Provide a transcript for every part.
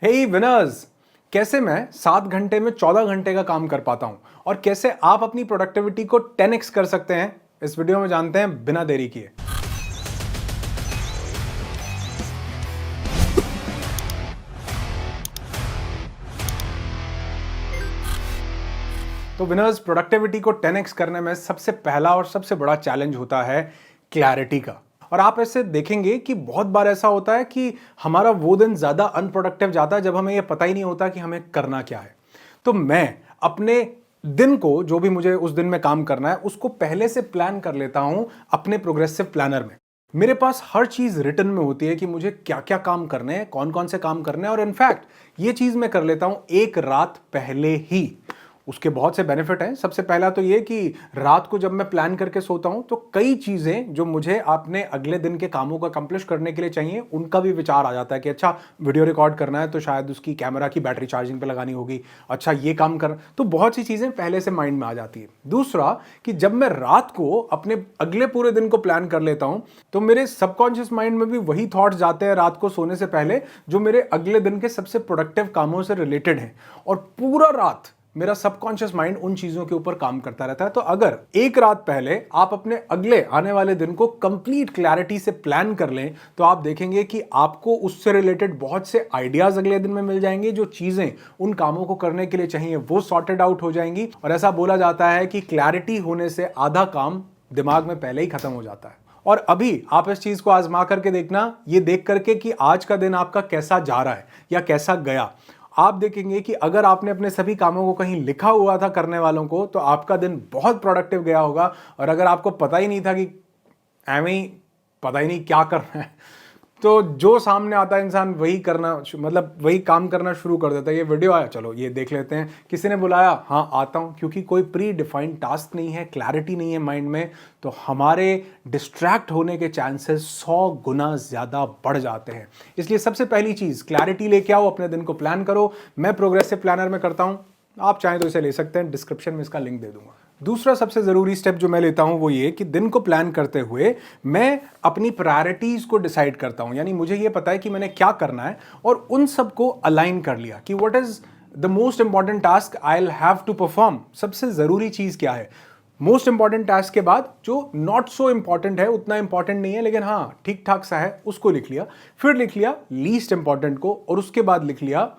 हे winners, कैसे मैं 7 घंटे में 14 घंटे का काम कर पाता हूं और कैसे आप अपनी प्रोडक्टिविटी को 10x कर सकते हैं, इस वीडियो में जानते हैं बिना देरी किए। तो विनर्स, प्रोडक्टिविटी को 10x करने में सबसे पहला और सबसे बड़ा चैलेंज होता है क्लैरिटी का। और आप ऐसे देखेंगे कि बहुत बार ऐसा होता है कि हमारा वो दिन ज्यादा अनप्रोडक्टिव जाता है जब हमें ये पता ही नहीं होता कि हमें करना क्या है। तो मैं अपने दिन को, जो भी मुझे उस दिन में काम करना है, उसको पहले से प्लान कर लेता हूं अपने प्रोग्रेसिव प्लानर में। मेरे पास हर चीज रिटन में होती है कि मुझे क्या क्या काम करने हैं, कौन कौन से काम करने हैं, और इनफैक्ट ये चीज मैं कर लेता हूं एक रात पहले ही। उसके बहुत से बेनिफिट हैं। सबसे पहला तो ये कि रात को जब मैं प्लान करके सोता हूं तो कई चीजें जो मुझे अपने अगले दिन के कामों को अकम्प्लिश करने के लिए चाहिए, उनका भी विचार आ जाता है कि अच्छा, वीडियो रिकॉर्ड करना है तो शायद उसकी कैमरा की बैटरी चार्जिंग पे लगानी होगी, अच्छा ये काम कर, तो बहुत सी चीजें पहले से माइंड में आ जाती है। दूसरा कि जब मैं रात को अपने अगले पूरे दिन को प्लान कर लेता हूं तो मेरे सबकॉन्शियस माइंड में भी वही थॉट्स जाते हैं रात को सोने से पहले जो मेरे अगले दिन के सबसे प्रोडक्टिव कामों से रिलेटेड हैं, और पूरा रात मेरा सबकॉन्शियस माइंड उन चीजों के ऊपर काम करता रहता है। तो अगर एक रात पहले आप अपने अगले आने वाले दिन को कंप्लीट क्लैरिटी से प्लान कर लें तो आप देखेंगे कि आपको उससे रिलेटेड बहुत से आइडियाज अगले दिन में मिल जाएंगे। जो चीजें उन कामों को करने के लिए चाहिए वो सॉर्टेड आउट हो जाएंगी। और ऐसा बोला जाता है कि क्लैरिटी होने से आधा काम दिमाग में पहले ही खत्म हो जाता है। और अभी आप इस चीज को आजमा करके देखना, ये देख करके कि आज का दिन आपका कैसा जा रहा है या कैसा गया। आप देखेंगे कि अगर आपने अपने सभी कामों को कहीं लिखा हुआ था करने वालों को, तो आपका दिन बहुत प्रोडक्टिव गया होगा। और अगर आपको पता ही नहीं था कि एवं ही पता ही नहीं क्या करना है, तो जो सामने आता है इंसान वही करना, मतलब वही काम करना शुरू कर देता है। ये वीडियो आया, चलो ये देख लेते हैं। किसी ने बुलाया, हाँ आता हूं, क्योंकि कोई प्री डिफाइंड टास्क नहीं है, क्लैरिटी नहीं है माइंड में, तो हमारे डिस्ट्रैक्ट होने के चांसेस 100 गुना ज्यादा बढ़ जाते हैं। इसलिए सबसे पहली चीज, क्लैरिटी लेके आओ, अपने दिन को प्लान करो। मैं प्रोग्रेसिव प्लानर में करता हूं, आप चाहें तो इसे ले सकते हैं, डिस्क्रिप्शन में इसका लिंक दे दूंगा। दूसरा सबसे जरूरी स्टेप जो मैं लेता हूं वो ये कि दिन को प्लान करते हुए मैं अपनी प्रायोरिटीज को डिसाइड करता हूं। यानी मुझे ये पता है कि मैंने क्या करना है और उन सबको अलाइन कर लिया कि what is the most important task I will have to perform. सबसे जरूरी चीज क्या है, मोस्ट इंपॉर्टेंट टास्क के बाद जो नॉट सो इंपॉर्टेंट है, उतना इंपॉर्टेंट नहीं है लेकिन हाँ ठीक ठाक सा है, उसको लिख लिया। फिर लिख लिया लीस्ट इंपॉर्टेंट को, और उसके बाद लिख लिया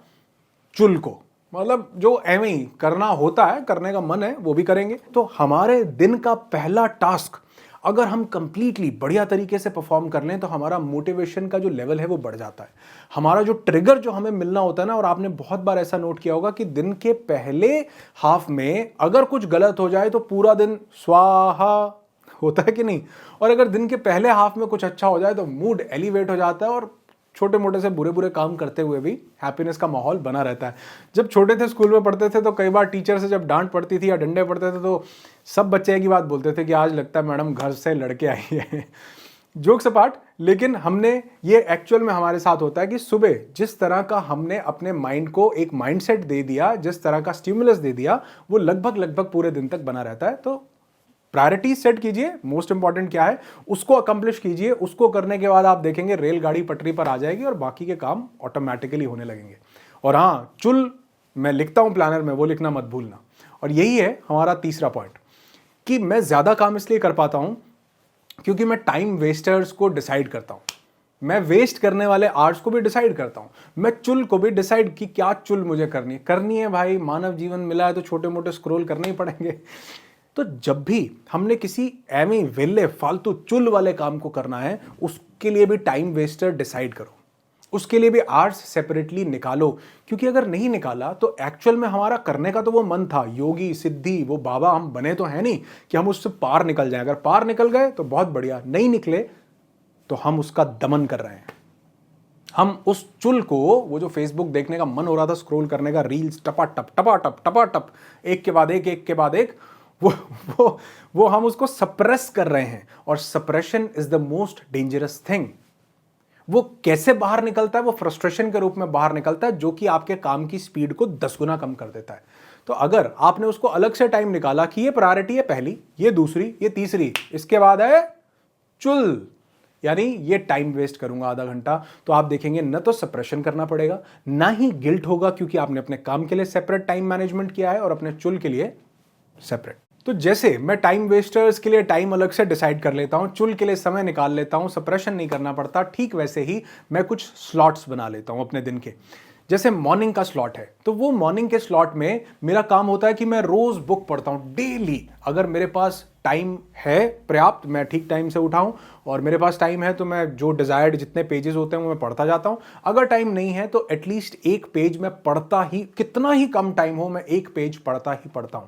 चुल को। मतलब जो एवं ही करना होता है, करने का मन है वो भी करेंगे। तो हमारे दिन का पहला टास्क अगर हम कंप्लीटली बढ़िया तरीके से परफॉर्म कर लें तो हमारा मोटिवेशन का जो लेवल है वो बढ़ जाता है। हमारा जो ट्रिगर जो हमें मिलना होता है ना, और आपने बहुत बार ऐसा नोट किया होगा कि दिन के पहले हाफ में अगर कुछ गलत हो जाए तो पूरा दिन स्वाहा होता है कि नहीं। और अगर दिन के पहले हाफ में कुछ अच्छा हो जाए तो मूड एलिवेट हो जाता है, और छोटे मोटे से बुरे बुरे काम करते हुए भी हैप्पीनेस का माहौल बना रहता है। जब छोटे थे, स्कूल में पढ़ते थे, तो कई बार टीचर से जब डांट पड़ती थी या डंडे पड़ते थे तो सब बच्चे की बात बोलते थे कि आज लगता है मैडम घर से लड़के आई है। जोक्स अपार्ट, लेकिन हमने ये एक्चुअल में हमारे साथ होता है कि सुबह जिस तरह का हमने अपने माइंड को एक माइंडसेट दे दिया, जिस तरह का स्टिमुलस दे दिया, वो लगभग पूरे दिन तक बना रहता है। तो प्रायोरिटी सेट कीजिए, मोस्ट इंपॉर्टेंट क्या है उसको अकम्प्लिश कीजिए। उसको करने के बाद आप देखेंगे रेलगाड़ी पटरी पर आ जाएगी और बाकी के काम ऑटोमेटिकली होने लगेंगे। और हाँ, चुल मैं लिखता हूं प्लानर में, वो लिखना मत भूलना। और यही है हमारा तीसरा पॉइंट कि मैं ज्यादा काम इसलिए कर पाता हूं क्योंकि मैं टाइम वेस्टर्स को डिसाइड करता हूं। मैं वेस्ट करने वाले आवर्स को भी डिसाइड करता हूं। मैं चुल को भी डिसाइड कि क्या चुल मुझे करनी है भाई, मानव जीवन मिला है तो छोटे मोटे स्क्रॉल करने ही पड़ेंगे। तो जब भी हमने किसी एवं वेले फालतू चुल वाले काम को करना है, उसके लिए भी टाइम वेस्टर डिसाइड करो, उसके लिए भी आवर्स सेपरेटली निकालो। क्योंकि अगर नहीं निकाला तो एक्चुअल में हमारा करने का तो वो मन था, योगी सिद्धि वो बाबा हम बने तो है नहीं कि हम उससे पार निकल जाए। अगर पार निकल गए तो बहुत बढ़िया, नहीं निकले तो हम उसका दमन कर रहे हैं। हम उस चुल को, वो जो फेसबुक देखने का मन हो रहा था, स्क्रॉल करने का, रील्स टपा टप एक के बाद एक, वो हम उसको सप्रेस कर रहे हैं। और suppression is the most dangerous thing. वो कैसे बाहर निकलता है? वो फ्रस्ट्रेशन के रूप में बाहर निकलता है, जो कि आपके काम की स्पीड को 10 गुना कम कर देता है। तो अगर आपने उसको अलग से टाइम निकाला कि ये प्रायोरिटी है पहली, ये दूसरी, ये तीसरी, इसके बाद है चुल, यानी ये टाइम वेस्ट करूंगा आधा घंटा, तो आप देखेंगे न तो सप्रेशन करना पड़ेगा, ना ही गिल्ट होगा क्योंकि आपने अपने काम के लिए सेपरेट टाइम मैनेजमेंट किया है और अपने चुल के लिए सेपरेट। तो जैसे मैं टाइम वेस्टर्स के लिए टाइम अलग से डिसाइड कर लेता हूं, चुल के लिए समय निकाल लेता हूं, सप्रेशन नहीं करना पड़ता, ठीक वैसे ही मैं कुछ स्लॉट्स बना लेता हूं अपने दिन के। जैसे मॉर्निंग का स्लॉट है, तो वो मॉर्निंग के स्लॉट में मेरा काम होता है कि मैं रोज बुक पढ़ता हूं डेली। अगर मेरे पास टाइम है पर्याप्त, मैं ठीक टाइम से उठाऊं और मेरे पास टाइम है तो मैं जो डिजायर्ड जितने पेजेस होते हैं वो मैं पढ़ता जाता हूं। अगर टाइम नहीं है तो एटलीस्ट एक पेज मैं पढ़ता ही, कितना ही कम टाइम हो मैं एक पेज पढ़ता ही पढ़ता हूं।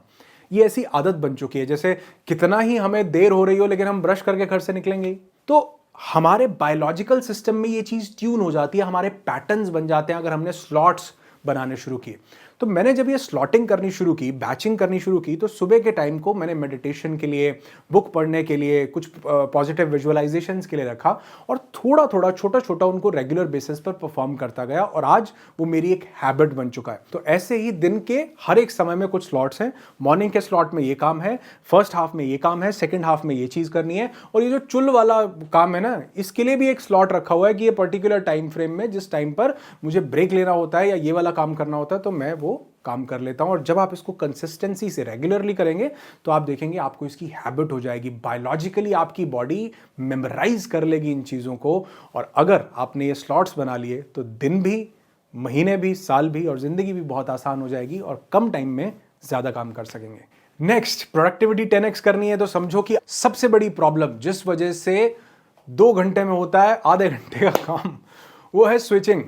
ये ऐसी आदत बन चुकी है, जैसे कितना ही हमें देर हो रही हो लेकिन हम ब्रश करके घर से निकलेंगे। तो हमारे बायोलॉजिकल सिस्टम में ये चीज ट्यून हो जाती है, हमारे पैटर्न्स बन जाते हैं अगर हमने स्लॉट्स बनाने शुरू किए। तो मैंने जब ये स्लॉटिंग करनी शुरू की, बैचिंग करनी शुरू की, तो सुबह के टाइम को मैंने मेडिटेशन के लिए, बुक पढ़ने के लिए, कुछ पॉजिटिव विजुअलाइजेशंस के लिए रखा और थोड़ा थोड़ा छोटा छोटा उनको रेगुलर बेसिस पर परफॉर्म करता गया और आज वो मेरी एक हैबिट बन चुका है। तो ऐसे ही दिन के हर एक समय में कुछ स्लॉट्स हैं। मॉर्निंग के स्लॉट में ये काम है, फर्स्ट हाफ में ये काम है, सेकेंड हाफ में ये चीज करनी है, और ये जो चुल वाला काम है ना, इसके लिए भी एक स्लॉट रखा हुआ है कि ये पर्टिकुलर टाइम फ्रेम में जिस टाइम पर मुझे ब्रेक लेना होता है या ये वाला काम करना होता है तो मैं वो काम कर लेता हूं। और जब आप इसको कंसिस्टेंसी से रेगुलरली करेंगे तो आप देखेंगे आपको इसकी हैबिट हो जाएगी, बायोलॉजिकली आपकी बॉडी मेमोराइज कर लेगी इन चीजों को। और अगर आपने ये स्लॉट्स बना लिए तो दिन भी, महीने भी, साल भी और जिंदगी भी बहुत आसान हो जाएगी और कम टाइम में ज्यादा काम कर सकेंगे। नेक्स्ट, प्रोडक्टिविटी 10x करनी है तो समझो कि सबसे बड़ी प्रॉब्लम जिस वजह से 2 घंटे में होता है आधे घंटे का काम, वो है स्विचिंग।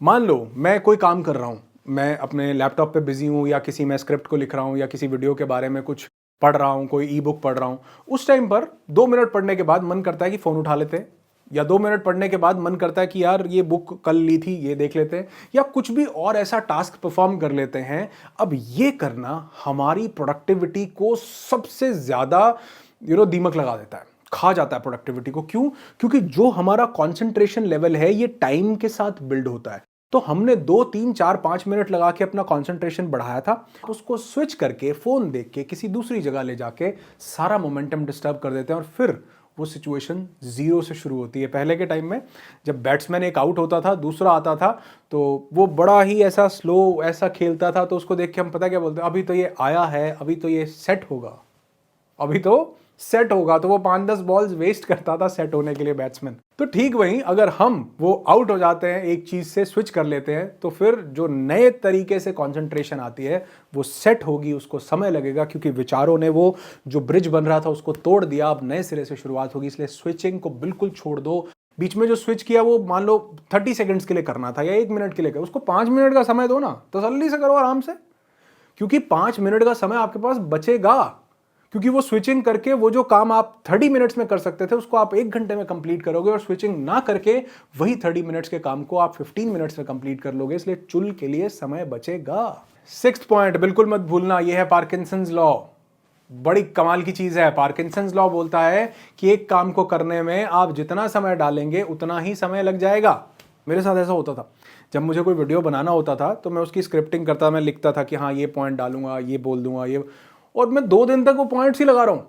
मान लो मैं कोई काम कर रहा हूं, मैं अपने लैपटॉप पे बिजी हूं या किसी मैं स्क्रिप्ट को लिख रहा हूं या किसी वीडियो के बारे में कुछ पढ़ रहा हूं, कोई ई बुक पढ़ रहा हूं। उस टाइम पर 2 मिनट पढ़ने के बाद मन करता है कि फोन उठा लेते हैं, या 2 मिनट पढ़ने के बाद मन करता है कि यार ये बुक कल ली थी ये देख लेते हैं, या कुछ भी और ऐसा टास्क परफॉर्म कर लेते हैं। अब ये करना हमारी प्रोडक्टिविटी को सबसे ज्यादा दीमक लगा देता है, खा जाता है प्रोडक्टिविटी को। क्यों? क्योंकि जो हमारा कंसंट्रेशन लेवल है ये टाइम के साथ बिल्ड होता है। तो हमने 2, 3, 4, 5 मिनट लगा के अपना कंसंट्रेशन बढ़ाया था, उसको स्विच करके फोन देख के किसी दूसरी जगह ले जाके सारा मोमेंटम डिस्टर्ब कर देते हैं और फिर वो सिचुएशन जीरो से शुरू होती है। पहले के टाइम में जब बैट्समैन एक आउट होता था, दूसरा आता था, तो वो बड़ा ही ऐसा स्लो ऐसा खेलता था, तो उसको देख के हम पता क्या बोलते हैं, अभी तो ये आया है, अभी तो ये सेट होगा, अभी तो सेट होगा। तो वो 5-10 बॉल्स वेस्ट करता था सेट होने के लिए बैट्समैन। तो ठीक वहीं अगर हम वो आउट हो जाते हैं, एक चीज से स्विच कर लेते हैं, तो फिर जो नए तरीके से कंसंट्रेशन आती है वो सेट होगी, उसको समय लगेगा क्योंकि विचारों ने वो जो ब्रिज बन रहा था उसको तोड़ दिया, अब नए सिरे से शुरुआत होगी। इसलिए स्विचिंग को बिल्कुल छोड़ दो। बीच में जो स्विच किया वो मान लो 30 सेकंड्स के लिए करना था या 1 मिनट के लिए, उसको 5 मिनट का समय दो ना, तसल्ली से करो आराम से, क्योंकि 5 मिनट का समय आपके पास बचेगा। क्योंकि वो स्विचिंग करके वो जो काम आप 30 मिनट्स में कर सकते थे उसको आप 1 घंटे में कंप्लीट करोगे, और स्विचिंग ना करके वही 30 मिनट्स के काम को आप 15 मिनट्स में कंप्लीट कर लोगे। इसलिए चुल के लिए समय बचेगा। 6th पॉइंट बिल्कुल मत भूलना, ये है पार्किंसंस लॉ। बड़ी कमाल की चीज है। पार्किंसंस लॉ बोलता है कि एक काम को करने में आप जितना समय डालेंगे उतना ही समय लग जाएगा। मेरे साथ ऐसा होता था, जब मुझे कोई वीडियो बनाना होता था तो मैं उसकी स्क्रिप्टिंग करता, मैं लिखता था कि हाँ ये पॉइंट डालूंगा, ये बोल दूंगा, ये, और मैं 2 दिन तक वो पॉइंट्स ही लगा रहा हूं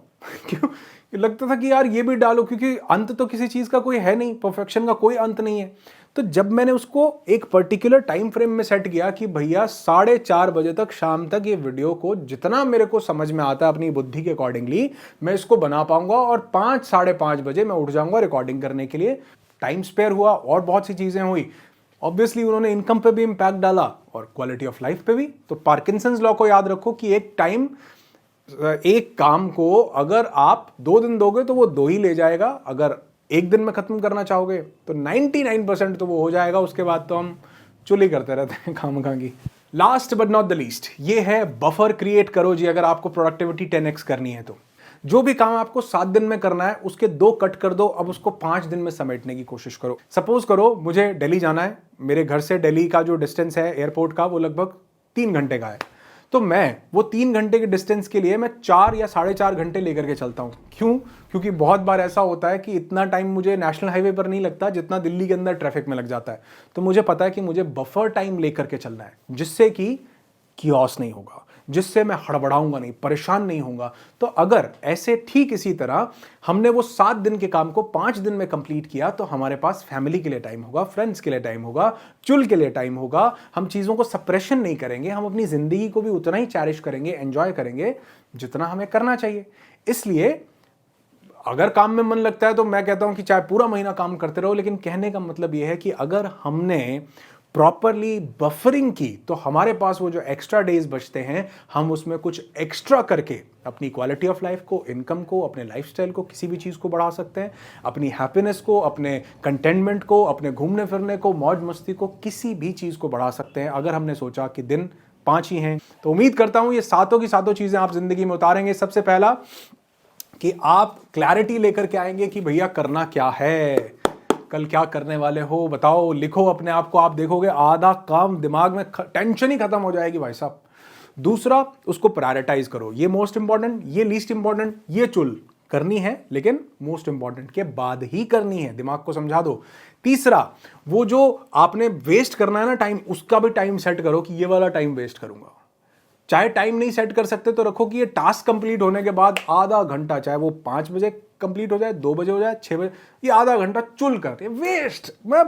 क्यों? लगता था कि यार ये भी डालो, क्योंकि अंत तो किसी चीज का कोई है नहीं, परफेक्शन का कोई अंत नहीं है। तो जब मैंने उसको एक पर्टिकुलर टाइम फ्रेम में सेट किया कि भैया 4:30 बजे तक, शाम तक ये वीडियो को जितना मेरे को समझ में आता है अपनी बुद्धि के अकॉर्डिंगली मैं इसको बना पाऊंगा, और 5, 5:30 बजे मैं उठ जाऊंगा रिकॉर्डिंग करने के लिए। टाइम स्पेयर हुआ और बहुत सी चीजें हुई। ऑब्वियसली उन्होंने इनकम पे भी इंपैक्ट डाला और क्वालिटी ऑफ लाइफ पे भी। तो पार्किंसंस लॉ को याद रखो कि एक काम को अगर आप 2 दिन दोगे तो वो 2 ही ले जाएगा, अगर 1 दिन में खत्म करना चाहोगे तो 99% तो वो हो जाएगा। उसके बाद तो हम चुली करते रहते हैं खामखा की। Last but not the least, ये है बफर क्रिएट करो जी। अगर आपको प्रोडक्टिविटी 10x करनी है तो जो भी काम आपको 7 दिन में करना है उसके 2 कट कर दो, अब उसको 5 दिन में समेटने की कोशिश करो। सपोज करो मुझे दिल्ली जाना है, मेरे घर से दिल्ली का जो डिस्टेंस है एयरपोर्ट का वो लगभग 3 घंटे का है, तो मैं वो 3 घंटे के डिस्टेंस के लिए मैं 4 या 4.5 घंटे लेकर के चलता हूँ। क्यों? क्योंकि बहुत बार ऐसा होता है कि इतना टाइम मुझे नेशनल हाईवे पर नहीं लगता जितना दिल्ली के अंदर ट्रैफिक में लग जाता है। तो मुझे पता है कि मुझे बफर टाइम लेकर के चलना है, जिससे कि कियोस नहीं होगा, जिससे मैं हड़बड़ाऊंगा नहीं, परेशान नहीं होऊंगा। तो अगर ऐसे ठीक इसी तरह हमने वो 7 दिन के काम को 5 दिन में कंप्लीट किया तो हमारे पास फैमिली के लिए टाइम होगा, फ्रेंड्स के लिए टाइम होगा, चुल के लिए टाइम होगा। हम चीज़ों को सप्रेशन नहीं करेंगे, हम अपनी ज़िंदगी को भी उतना ही चैरिश करेंगे, एंजॉय करेंगे जितना हमें करना चाहिए। इसलिए अगर काम में मन लगता है तो मैं कहता हूं कि चाहे पूरा महीना काम करते रहो, लेकिन कहने का मतलब यह है कि अगर हमने प्रॉपरली बफरिंग की तो हमारे पास वो जो एक्स्ट्रा डेज बचते हैं, हम उसमें कुछ एक्स्ट्रा करके अपनी क्वालिटी ऑफ लाइफ को, इनकम को, अपने लाइफस्टाइल को, किसी भी चीज़ को बढ़ा सकते हैं। अपनी हैप्पीनेस को, अपने कंटेनमेंट को, अपने घूमने फिरने को, मौज मस्ती को, किसी भी चीज़ को बढ़ा सकते हैं अगर हमने सोचा कि दिन 5 ही हैं। तो उम्मीद करता हूं ये सातों की सातों चीज़ें आप जिंदगी में उतारेंगे। सबसे पहला कि आप क्लैरिटी लेकर के आएंगे कि भैया करना क्या है, कल क्या करने वाले हो, बताओ, लिखो अपने आप को। आप देखोगे आधा काम दिमाग में टेंशन ही खत्म हो जाएगी भाई साहब। दूसरा, उसको प्रायोरिटाइज करो, ये मोस्ट इंपॉर्टेंट, ये लीस्ट इंपॉर्टेंट, ये चुल करनी है लेकिन मोस्ट इंपॉर्टेंट के बाद ही करनी है, दिमाग को समझा दो। तीसरा, वो जो आपने वेस्ट करना है ना टाइम, उसका भी टाइम सेट करो कि ये वाला टाइम वेस्ट करूंगा। चाहे टाइम नहीं सेट कर सकते तो रखो कि ये टास्क कंप्लीट होने के बाद आधा घंटा, चाहे वो 5 बजे कंप्लीट हो जाए, 2 बजे हो जाए, 6 बजे, ये आधा घंटा चुल कर, ये वेस्ट, मैं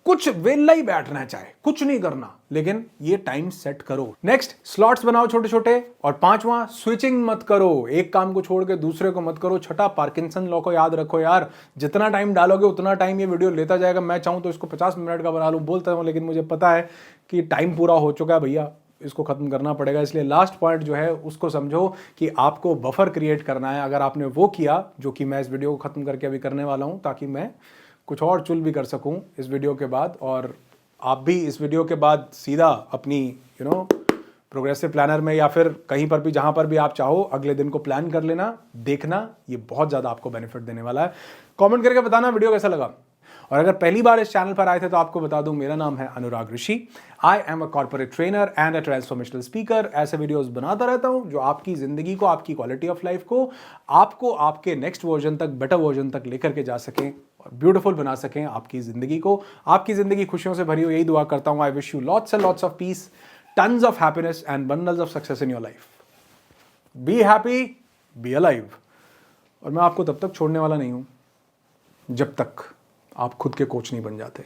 कुछ वेला ही बैठना है, चाहे कुछ नहीं करना, लेकिन ये टाइम सेट करो। नेक्स्ट, स्लॉट्स बनाओ छोटे छोटे। और 5वां, स्विचिंग मत करो, एक काम को छोड़ के दूसरे को मत करो। छठा, पार्किंसन लॉ को याद रखो यार, जितना टाइम डालोगे उतना टाइम ये वीडियो लेता जाएगा। मैं चाहूं तो इसको 50 मिनट का बना लूं, बोलता हूं, लेकिन मुझे पता है कि टाइम पूरा हो चुका है भैया, इसको खत्म करना पड़ेगा। इसलिए लास्ट पॉइंट जो है उसको समझो कि आपको बफर क्रिएट करना है। अगर आपने वो किया, जो कि मैं इस वीडियो को खत्म करके अभी करने वाला हूं, ताकि मैं कुछ और चुल भी कर सकूं इस वीडियो के बाद, और आप भी इस वीडियो के बाद सीधा अपनी प्रोग्रेसिव प्लानर में या फिर कहीं पर भी, जहां पर भी आप चाहो, अगले दिन को प्लान कर लेना, देखना, ये बहुत ज़्यादा आपको बेनिफिट देने वाला है। कमेंट करके बताना वीडियो कैसा लगा। और अगर पहली बार इस चैनल पर आए थे तो आपको बता दूं, मेरा नाम है Anurag Rishi. I am a corporate trainer and a transformational speaker. ऐसे वीडियोस बनाता रहता हूं जो आपकी जिंदगी को, आपकी क्वालिटी ऑफ लाइफ को, आपको आपके नेक्स्ट वर्जन तक, बेटर वर्जन तक लेकर के जा सकें और ब्यूटीफुल बना सकें आपकी जिंदगी को। आपकी जिंदगी खुशियों से भरी हो, यही दुआ करता हूं। I wish you lots and lots of peace, tons of happiness and bundles of success in your life. Be happy, be alive. और मैं आपको तब तक छोड़ने वाला नहीं हूं जब तक आप खुद के कोच नहीं बन जाते।